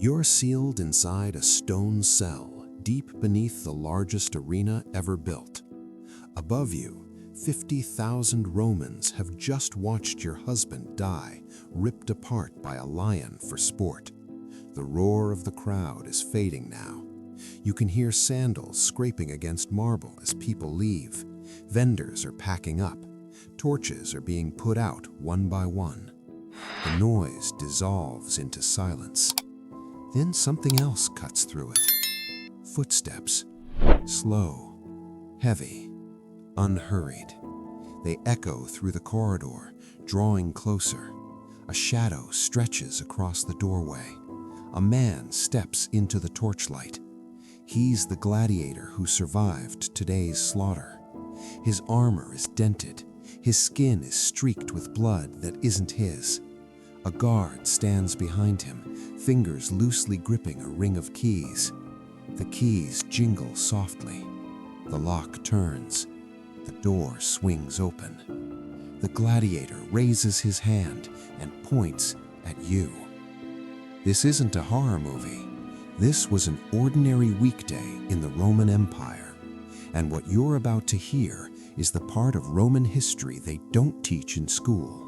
You're sealed inside a stone cell deep beneath the largest arena ever built. Above you, 50,000 Romans have just watched your husband die, ripped apart by a lion for sport. The roar of the crowd is fading now. You can hear sandals scraping against marble as people leave. Vendors are packing up. Torches are being put out one by one. The noise dissolves into silence. Then something else cuts through it. Footsteps. Slow, heavy, unhurried. They echo through the corridor, drawing closer. A shadow stretches across the doorway. A man steps into the torchlight. He's the gladiator who survived today's slaughter. His armor is dented. His skin is streaked with blood that isn't his. A guard stands behind him, fingers loosely gripping a ring of keys. The keys jingle softly. The lock turns. The door swings open. The gladiator raises his hand and points at you. This isn't a horror movie. This was an ordinary weekday in the Roman Empire. And what you're about to hear is the part of Roman history they don't teach in school.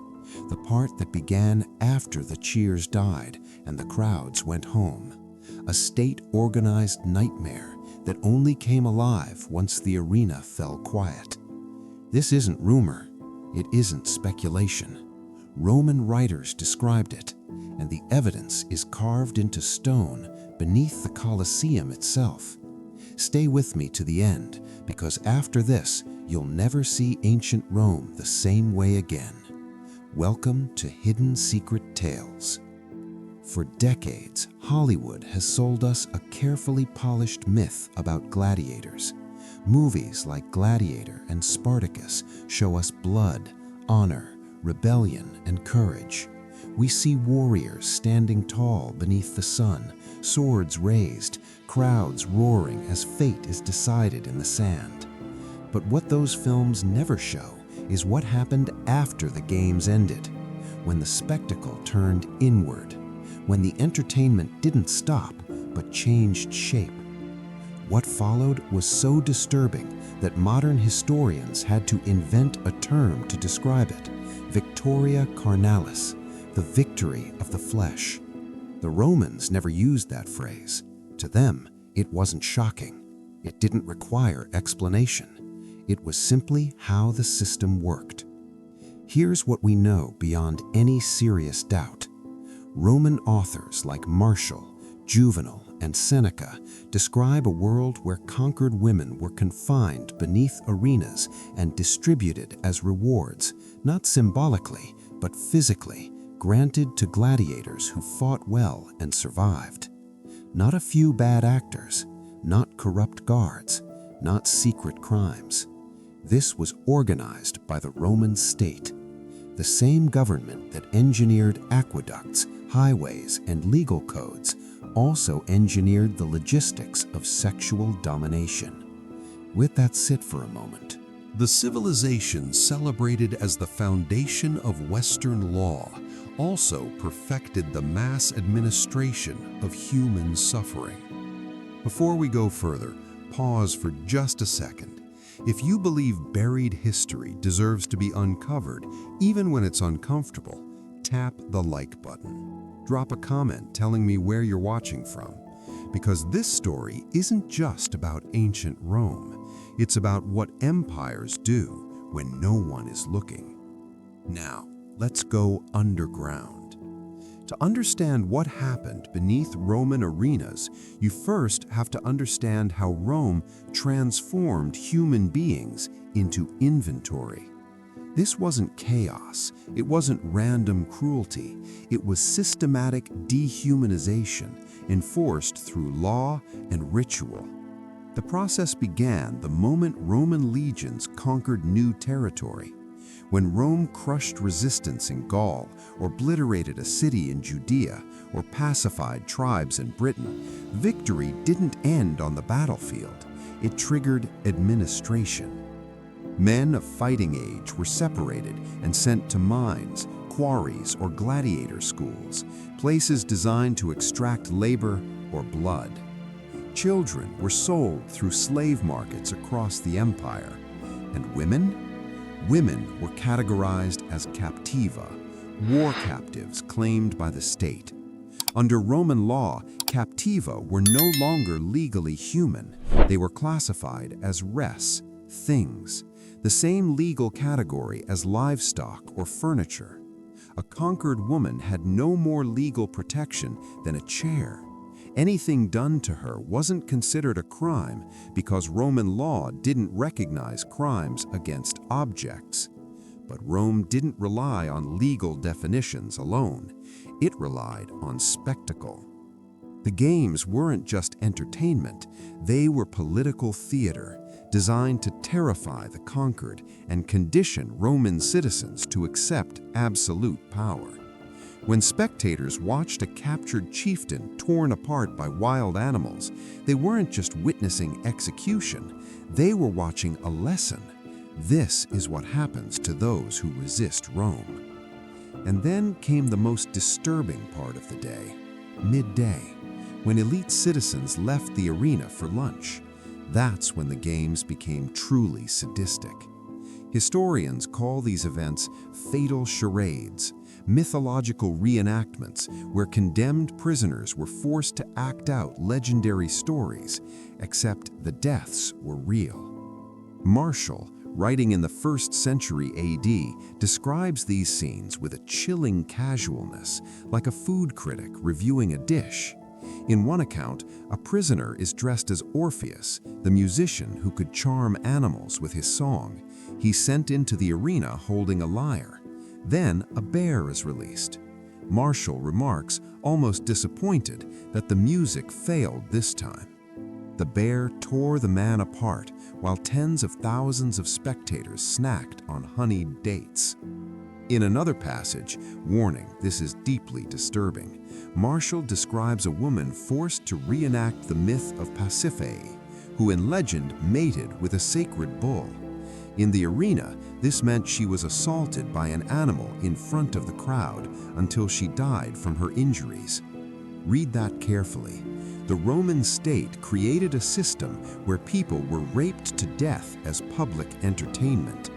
The part that began after the cheers died and the crowds went home. A state-organized nightmare that only came alive once the arena fell quiet. This isn't rumor. It isn't speculation. Roman writers described it, and the evidence is carved into stone beneath the Colosseum itself. Stay with me to the end, because after this, you'll never see ancient Rome the same way again. Welcome to Hidden Secret Tales. For decades, Hollywood has sold us a carefully polished myth about gladiators. Movies like Gladiator and Spartacus show us blood, honor, rebellion, and courage. We see warriors standing tall beneath the sun, swords raised, crowds roaring as fate is decided in the sand. But what those films never show is what happened after the games ended, when the spectacle turned inward, when the entertainment didn't stop but changed shape. What followed was so disturbing that modern historians had to invent a term to describe it: victoria carnalis, the victory of the flesh. The Romans never used that phrase. To them, it wasn't shocking. It didn't require explanation. It was simply how the system worked. Here's what we know beyond any serious doubt. Roman authors like Martial, Juvenal, and Seneca describe a world where conquered women were confined beneath arenas and distributed as rewards, not symbolically, but physically, granted to gladiators who fought well and survived. Not a few bad actors, not corrupt guards, not secret crimes. This was organized by the Roman state, the same government that engineered aqueducts, highways, and legal codes also engineered the logistics of sexual domination. Let that sit for a moment. The civilization celebrated as the foundation of Western law also perfected the mass administration of human suffering. Before we go further, pause for just a second. If you believe buried history deserves to be uncovered, even when it's uncomfortable, tap the like button. Drop a comment telling me where you're watching from. Because this story isn't just about ancient Rome. It's about what empires do when no one is looking. Now, let's go underground. To understand what happened beneath Roman arenas, you first have to understand how Rome transformed human beings into inventory. This wasn't chaos, it wasn't random cruelty, it was systematic dehumanization enforced through law and ritual. The process began the moment Roman legions conquered new territory. When Rome crushed resistance in Gaul, or obliterated a city in Judea, or pacified tribes in Britain, victory didn't end on the battlefield. It triggered administration. Men of fighting age were separated and sent to mines, quarries, or gladiator schools, places designed to extract labor or blood. Children were sold through slave markets across the empire. And women? Women were categorized as captiva, war captives claimed by the state. Under Roman law, captiva were no longer legally human. They were classified as res, things, the same legal category as livestock or furniture. A conquered woman had no more legal protection than a chair. Anything done to her wasn't considered a crime because Roman law didn't recognize crimes against objects. But Rome didn't rely on legal definitions alone. It relied on spectacle. The games weren't just entertainment, they were political theater, designed to terrify the conquered and condition Roman citizens to accept absolute power. When spectators watched a captured chieftain torn apart by wild animals, they weren't just witnessing execution, they were watching a lesson. This is what happens to those who resist Rome. And then came the most disturbing part of the day, midday, when elite citizens left the arena for lunch. That's when the games became truly sadistic. Historians call these events fatal charades, mythological reenactments where condemned prisoners were forced to act out legendary stories, except the deaths were real. Martial, writing in the 1st century AD, describes these scenes with a chilling casualness, like a food critic reviewing a dish. In one account, a prisoner is dressed as Orpheus, the musician who could charm animals with his song. He's sent into the arena holding a lyre. Then a bear is released. Martial remarks, almost disappointed, that the music failed this time. The bear tore the man apart while tens of thousands of spectators snacked on honeyed dates. In another passage, warning, this is deeply disturbing, Martial describes a woman forced to reenact the myth of Pasiphae, who in legend mated with a sacred bull. In the arena, this meant she was assaulted by an animal in front of the crowd until she died from her injuries. Read that carefully. The Roman state created a system where people were raped to death as public entertainment.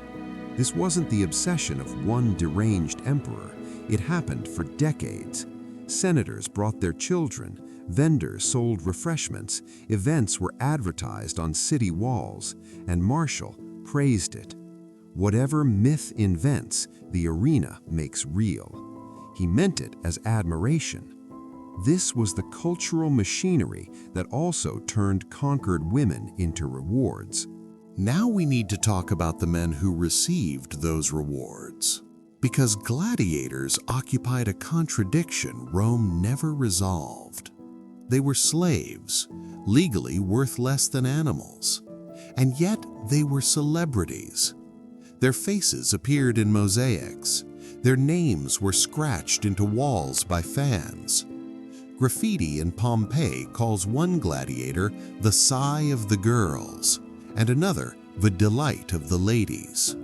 This wasn't the obsession of one deranged emperor. It happened for decades. Senators brought their children, vendors sold refreshments, events were advertised on city walls, and Martial praised it. Whatever myth invents, the arena makes real. He meant it as admiration. This was the cultural machinery that also turned conquered women into rewards. Now we need to talk about the men who received those rewards, because gladiators occupied a contradiction Rome never resolved. They were slaves, legally worth less than animals, and yet they were celebrities. Their faces appeared in mosaics. Their names were scratched into walls by fans. Graffiti in Pompeii calls one gladiator the sigh of the girls, and another the delight of the ladies.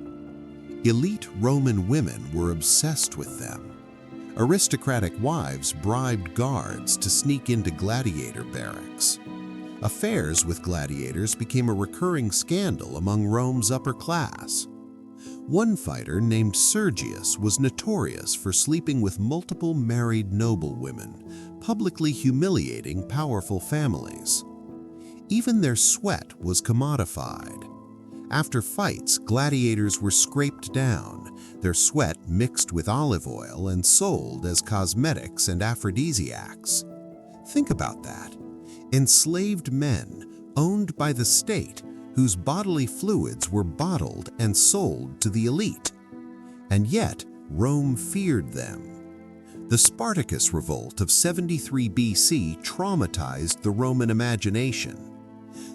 Elite Roman women were obsessed with them. Aristocratic wives bribed guards to sneak into gladiator barracks. Affairs with gladiators became a recurring scandal among Rome's upper class. One fighter named Sergius was notorious for sleeping with multiple married noblewomen, publicly humiliating powerful families. Even their sweat was commodified. After fights, gladiators were scraped down, their sweat mixed with olive oil and sold as cosmetics and aphrodisiacs. Think about that. Enslaved men, owned by the state, whose bodily fluids were bottled and sold to the elite. And yet, Rome feared them. The Spartacus revolt of 73 BC traumatized the Roman imagination.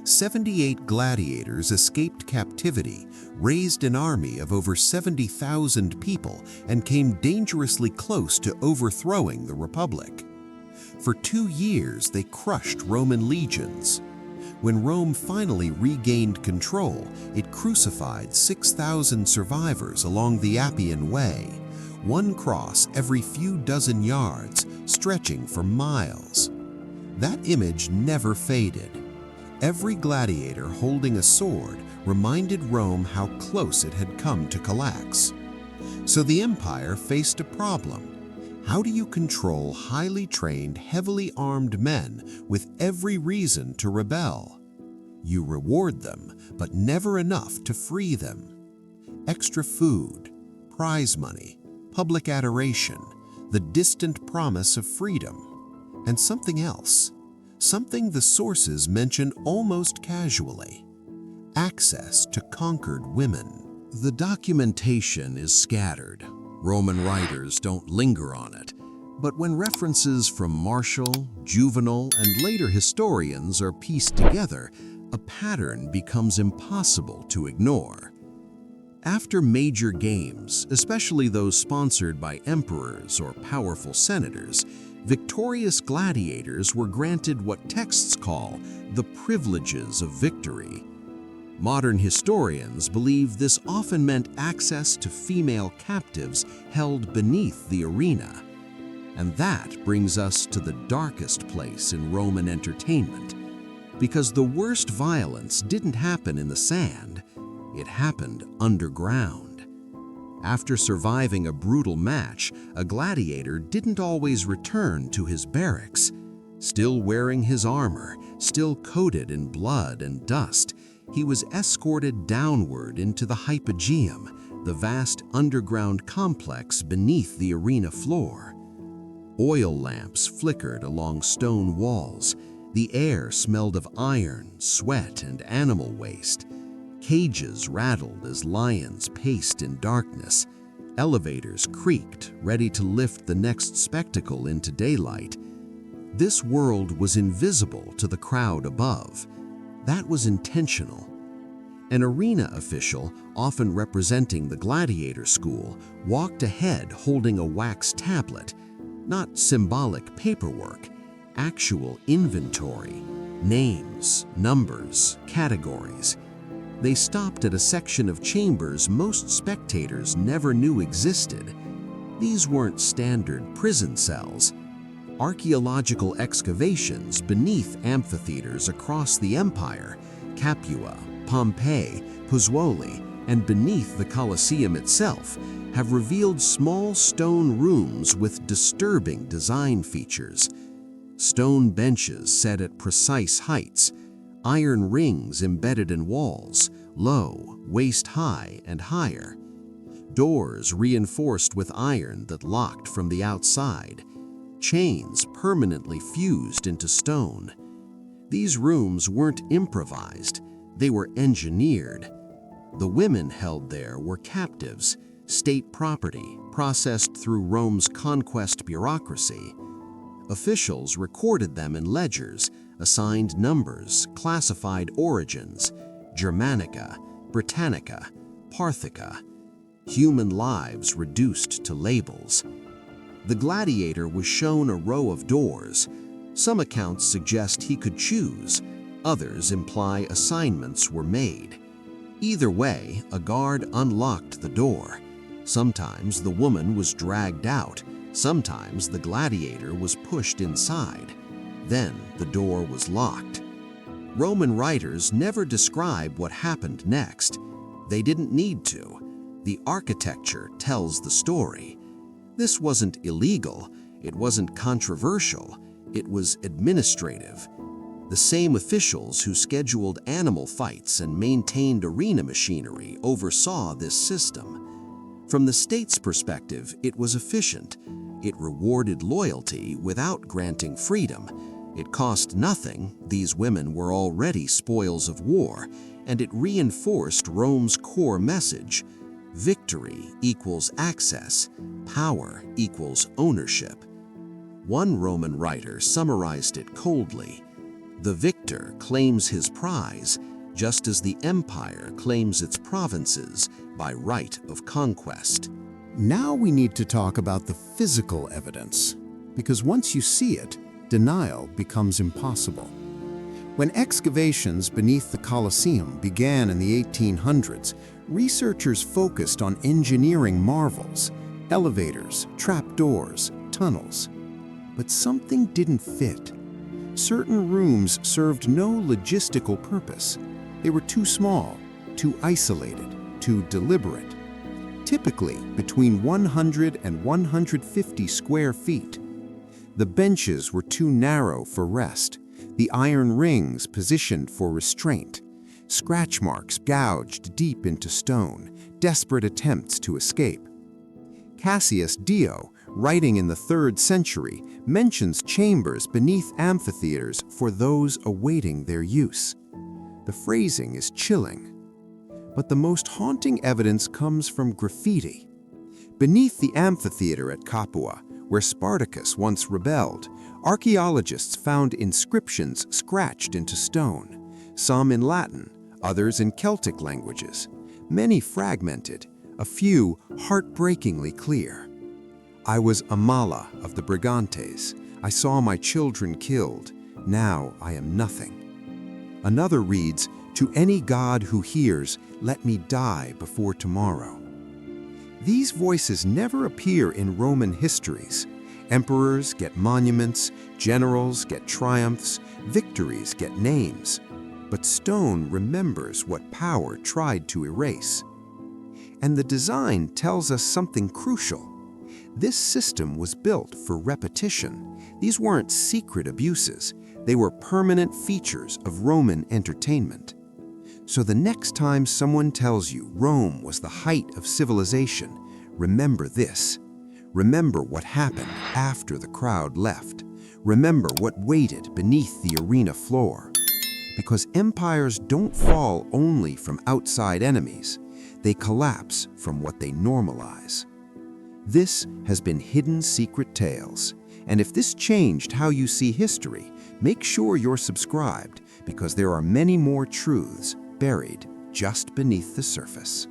78 gladiators escaped captivity, raised an army of over 70,000 people, and came dangerously close to overthrowing the Republic. For 2 years, they crushed Roman legions. When Rome finally regained control, it crucified 6,000 survivors along the Appian Way, one cross every few dozen yards, stretching for miles. That image never faded. Every gladiator holding a sword reminded Rome how close it had come to collapse. So the empire faced a problem. How do you control highly trained, heavily armed men with every reason to rebel? You reward them, but never enough to free them. Extra food, prize money, public adoration, the distant promise of freedom, and something else, something the sources mention almost casually: access to conquered women. The documentation is scattered. Roman writers don't linger on it. But when references from Martial, Juvenal, and later historians are pieced together, a pattern becomes impossible to ignore. After major games, especially those sponsored by emperors or powerful senators, victorious gladiators were granted what texts call the privileges of victory. Modern historians believe this often meant access to female captives held beneath the arena. And that brings us to the darkest place in Roman entertainment, because the worst violence didn't happen in the sand, it happened underground. After surviving a brutal match, a gladiator didn't always return to his barracks. Still wearing his armor, still coated in blood and dust, he was escorted downward into the hypogeum, the vast underground complex beneath the arena floor. Oil lamps flickered along stone walls. The air smelled of iron, sweat, and animal waste. Cages rattled as lions paced in darkness. Elevators creaked, ready to lift the next spectacle into daylight. This world was invisible to the crowd above. That was intentional. An arena official, often representing the gladiator school, walked ahead holding a wax tablet. Not symbolic paperwork, actual inventory, names, numbers, categories. They stopped at a section of chambers most spectators never knew existed. These weren't standard prison cells. Archaeological excavations beneath amphitheaters across the empire, Capua, Pompeii, Pozzuoli, and beneath the Colosseum itself, have revealed small stone rooms with disturbing design features. Stone benches set at precise heights, iron rings embedded in walls, low, waist-high, and higher. Doors reinforced with iron that locked from the outside. Chains permanently fused into stone. These rooms weren't improvised, they were engineered. The women held there were captives, state property processed through Rome's conquest bureaucracy. Officials recorded them in ledgers, assigned numbers, classified origins: Germanica, Britannica, Parthica. Human lives reduced to labels. The gladiator was shown a row of doors. Some accounts suggest he could choose, others imply assignments were made. Either way, a guard unlocked the door. Sometimes the woman was dragged out, sometimes the gladiator was pushed inside. Then the door was locked. Roman writers never describe what happened next. They didn't need to. The architecture tells the story. This wasn't illegal, it wasn't controversial, it was administrative. The same officials who scheduled animal fights and maintained arena machinery oversaw this system. From the state's perspective, it was efficient. It rewarded loyalty without granting freedom. It cost nothing, these women were already spoils of war, and it reinforced Rome's core message: victory equals access, power equals ownership. One Roman writer summarized it coldly: the victor claims his prize, just as the empire claims its provinces by right of conquest. Now we need to talk about the physical evidence, because once you see it, denial becomes impossible. When excavations beneath the Colosseum began in the 1800s, researchers focused on engineering marvels, elevators, trapdoors, tunnels. But something didn't fit. Certain rooms served no logistical purpose. They were too small, too isolated, too deliberate. Typically between 100 and 150 square feet. The benches were too narrow for rest, the iron rings positioned for restraint, scratch marks gouged deep into stone, desperate attempts to escape. Cassius Dio, writing in the 3rd century, mentions chambers beneath amphitheaters for those awaiting their use. The phrasing is chilling. But the most haunting evidence comes from graffiti. Beneath the amphitheater at Capua, where Spartacus once rebelled, archaeologists found inscriptions scratched into stone, some in Latin, others in Celtic languages, many fragmented, a few heartbreakingly clear. I was Amala of the Brigantes. I saw my children killed. Now I am nothing. Another reads, "To any God who hears, let me die before tomorrow." These voices never appear in Roman histories. Emperors get monuments, generals get triumphs, victories get names. But stone remembers what power tried to erase. And the design tells us something crucial. This system was built for repetition. These weren't secret abuses. They were permanent features of Roman entertainment. So the next time someone tells you Rome was the height of civilization, remember this. Remember what happened after the crowd left. Remember what waited beneath the arena floor. Because empires don't fall only from outside enemies. They collapse from what they normalize. This has been Hidden Secret Tales. And if this changed how you see history, make sure you're subscribed because there are many more truths buried just beneath the surface.